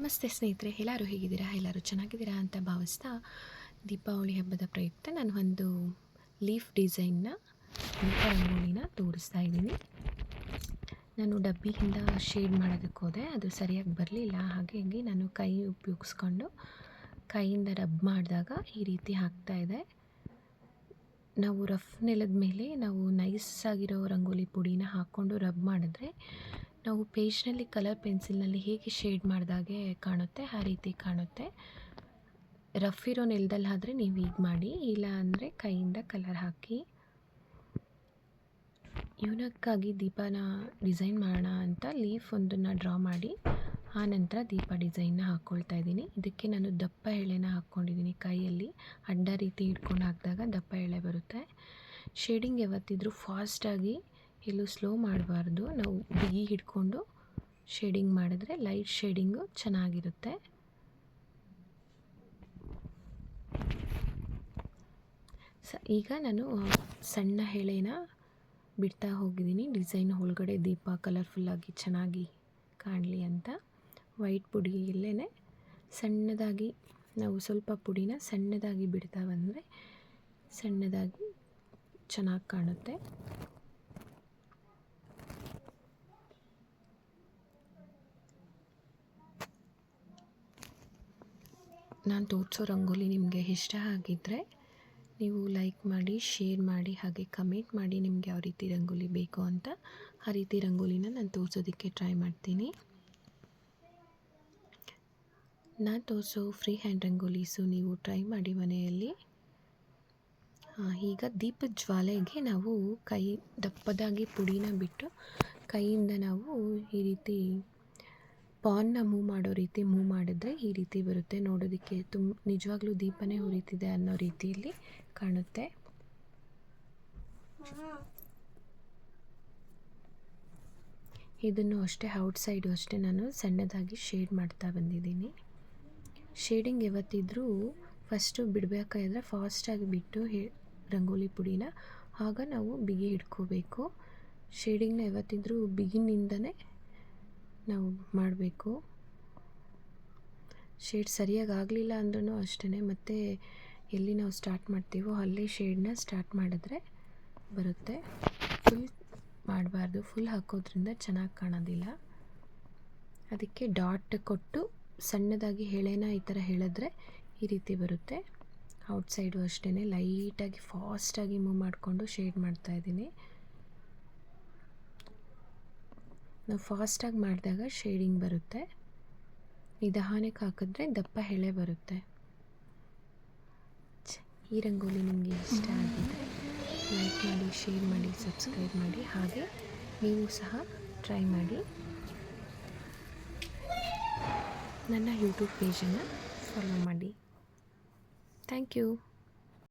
ನಮಸ್ತೆ ಸ್ನೇಹಿತರೆ, ಎಲ್ಲರೂ ಹೇಗಿದ್ದೀರಾ? ಎಲ್ಲರೂ ಚೆನ್ನಾಗಿದ್ದೀರಾ ಅಂತ ಭಾವಿಸ್ತಾ, ದೀಪಾವಳಿ ಹಬ್ಬದ ಪ್ರಯುಕ್ತ ನಾನು ಒಂದು ಲೀಫ್ ಡಿಸೈನ್ನ ದೀಪ ರಂಗೋಲಿನ ತೋರಿಸ್ತಾ ಇದ್ದೀನಿ. ನಾನು ಡಬ್ಬಿಯಿಂದ ಶೇಡ್ ಮಾಡೋದಕ್ಕೆ ಹೋದೆ, ಅದು ಸರಿಯಾಗಿ ಬರಲಿಲ್ಲ. ಹಾಗಾಗಿ ನಾನು ಕೈ ಉಪಯೋಗಿಸ್ಕೊಂಡು ಕೈಯಿಂದ ರಬ್ ಮಾಡಿದಾಗ ಈ ರೀತಿ ಆಗ್ತಾಯಿದೆ. ನಾವು ರಫ್ ನೆಲದ ಮೇಲೆ ನಾವು ನೈಸಾಗಿರೋ ರಂಗೋಲಿ ಪುಡಿನ ಹಾಕ್ಕೊಂಡು ರಬ್ ಮಾಡಿದ್ರೆ ನಾವು ಪೇಜ್ನಲ್ಲಿ ಕಲರ್ ಪೆನ್ಸಿಲ್ನಲ್ಲಿ ಹೇಗೆ ಶೇಡ್ ಮಾಡಿದಾಗೆ ಕಾಣುತ್ತೆ ಆ ರೀತಿ ಕಾಣುತ್ತೆ. ರಫ್ ಇರೋ ನೆಲದಲ್ಲಾದರೆ ನೀವು ಈಗ ಮಾಡಿ, ಇಲ್ಲ ಅಂದರೆ ಕೈಯಿಂದ ಕಲರ್ ಹಾಕಿ. ಯೂನಕ್ಕಾಗಿ ದೀಪನ ಡಿಸೈನ್ ಮಾಡೋಣ ಅಂತ ಲೀಫ್ ಒಂದನ್ನು ಡ್ರಾ ಮಾಡಿ ಆ ನಂತರ ದೀಪ ಡಿಸೈನ್ನ ಹಾಕ್ಕೊಳ್ತಾ ಇದ್ದೀನಿ. ಇದಕ್ಕೆ ನಾನು ದಪ್ಪ ಎಳೆನ ಹಾಕ್ಕೊಂಡಿದ್ದೀನಿ. ಕೈಯಲ್ಲಿ ಅಡ್ಡ ರೀತಿ ಹಿಡ್ಕೊಂಡು ಹಾಕಿದಾಗ ದಪ್ಪ ಎಳೆ ಬರುತ್ತೆ. ಶೇಡಿಂಗ್ ಯಾವತ್ತಿದ್ರೂ ಫಾಸ್ಟಾಗಿ ಎಲ್ಲೂ ಸ್ಲೋ ಮಾಡಬಾರ್ದು. ನಾವು ಬಿಗಿ ಹಿಡ್ಕೊಂಡು ಶೇಡಿಂಗ್ ಮಾಡಿದ್ರೆ ಲೈಟ್ ಶೇಡಿಂಗು ಚೆನ್ನಾಗಿರುತ್ತೆ. ಈಗ ನಾನು ಸಣ್ಣ ಎಳೆನ ಬಿಡ್ತಾ ಹೋಗಿದ್ದೀನಿ. ಡಿಸೈನ್ ಒಳಗಡೆ ದೀಪ ಕಲರ್ಫುಲ್ಲಾಗಿ ಚೆನ್ನಾಗಿ ಕಾಣಲಿ ಅಂತ. ವೈಟ್ ಪುಡಿಯಲ್ಲೇ ಸಣ್ಣದಾಗಿ ನಾವು ಸ್ವಲ್ಪ ಪುಡಿನ ಸಣ್ಣದಾಗಿ ಬಿಡ್ತಾ ಬಂದರೆ ಸಣ್ಣದಾಗಿ ಚೆನ್ನಾಗಿ ಕಾಣುತ್ತೆ. ನಾನು ತೋರಿಸೋ ರಂಗೋಲಿ ನಿಮಗೆ ಇಷ್ಟ ಆಗಿದ್ದರೆ ನೀವು ಲೈಕ್ ಮಾಡಿ, ಶೇರ್ ಮಾಡಿ, ಹಾಗೆ ಕಮೆಂಟ್ ಮಾಡಿ ನಿಮ್ಗೆ ಯಾವ ರೀತಿ ರಂಗೋಲಿ ಬೇಕು ಅಂತ. ಆ ರೀತಿ ರಂಗೋಲಿನ ನಾನು ತೋರಿಸೋದಕ್ಕೆ ಟ್ರೈ ಮಾಡ್ತೀನಿ. ನಾನು ತೋರಿಸೋ ಫ್ರೀ ಹ್ಯಾಂಡ್ ರಂಗೋಲೀಸು ನೀವು ಟ್ರೈ ಮಾಡಿ ಮನೆಯಲ್ಲಿ. ಈಗ ದೀಪದ ಜ್ವಾಲೆಗೆ ನಾವು ಕೈ ದಪ್ಪದಾಗಿ ಪುಡಿನ ಬಿಟ್ಟು ಕೈಯಿಂದ ನಾವು ಈ ರೀತಿ ಪಾನ್ನ ಮೂವ್ ಮಾಡೋ ರೀತಿ ಮೂವ್ ಮಾಡಿದ್ರೆ ಈ ರೀತಿ ಬರುತ್ತೆ. ನೋಡೋದಕ್ಕೆ ನಿಜವಾಗ್ಲೂ ದೀಪನೇ ಉರಿತಿದೆ ಅನ್ನೋ ರೀತಿಯಲ್ಲಿ ಕಾಣುತ್ತೆ. ಇದನ್ನು ಅಷ್ಟೇ ಔಟ್ಸೈಡು ಅಷ್ಟೇ ನಾನು ಸಣ್ಣದಾಗಿ ಶೇಡ್ ಮಾಡ್ತಾ ಬಂದಿದ್ದೀನಿ. ಶೇಡಿಂಗ್ ಯಾವತ್ತಿದ್ರೂ ಫಸ್ಟು ಬಿಡಬೇಕಾದ್ರೆ ಫಾಸ್ಟಾಗಿ ಬಿಟ್ಟು ರಂಗೋಲಿ ಪುಡಿನ ಆಗ ನಾವು ಬಿಗಿ ಹಿಡ್ಕೋಬೇಕು. ಶೇಡಿಂಗ್ನ ಯಾವತ್ತಿದ್ರೂ ಬಿಗಿನಿಂದನೇ ನಾವು ಮಾಡಬೇಕು. ಶೇಡ್ ಸರಿಯಾಗಿ ಆಗಲಿಲ್ಲ ಅಂದ್ರೂ ಅಷ್ಟೇ, ಮತ್ತು ಎಲ್ಲಿ ನಾವು ಸ್ಟಾರ್ಟ್ ಮಾಡ್ತೀವೋ ಅಲ್ಲೇ ಶೇಡನ್ನ ಸ್ಟಾರ್ಟ್ ಮಾಡಿದ್ರೆ ಬರುತ್ತೆ. ಫುಲ್ ಮಾಡಬಾರ್ದು, ಫುಲ್ ಹಾಕೋದ್ರಿಂದ ಚೆನ್ನಾಗಿ ಕಾಣೋದಿಲ್ಲ. ಅದಕ್ಕೆ ಡಾಟ್ ಕೊಟ್ಟು ಸಣ್ಣದಾಗಿ ಎಳೆನ ಈ ಥರ ಎಳೆದ್ರೆ ಈ ರೀತಿ ಬರುತ್ತೆ. ಔಟ್ಸೈಡು ಅಷ್ಟೇ ಲೈಟಾಗಿ ಫಾಸ್ಟಾಗಿ ಮೂವ್ ಮಾಡಿಕೊಂಡು ಶೇಡ್ ಮಾಡ್ತಾಯಿದ್ದೀನಿ. ನಾವು ಫಾಸ್ಟಾಗಿ ಮಾಡಿದಾಗ ಶೇಡಿಂಗ್ ಬರುತ್ತೆ, ನಿಧಾನಕ್ಕೆ ಹಾಕಿದ್ರೆ ದಪ್ಪ ಎಳೆ ಬರುತ್ತೆ. ಈ ರಂಗೋಲಿ ನಿಮಗೆ ಇಷ್ಟ ಆಗಿದೆ ಲೈಕ್ ಮಾಡಿ, ಶೇರ್ ಮಾಡಿ, ಸಬ್ಸ್ಕ್ರೈಬ್ ಮಾಡಿ, ಹಾಗೆ ನೀವು ಸಹ ಟ್ರೈ ಮಾಡಿ. ನನ್ನ ಯೂಟ್ಯೂಬ್ ಪೇಜನ್ನು ಫಾಲೋ ಮಾಡಿ. Thank you.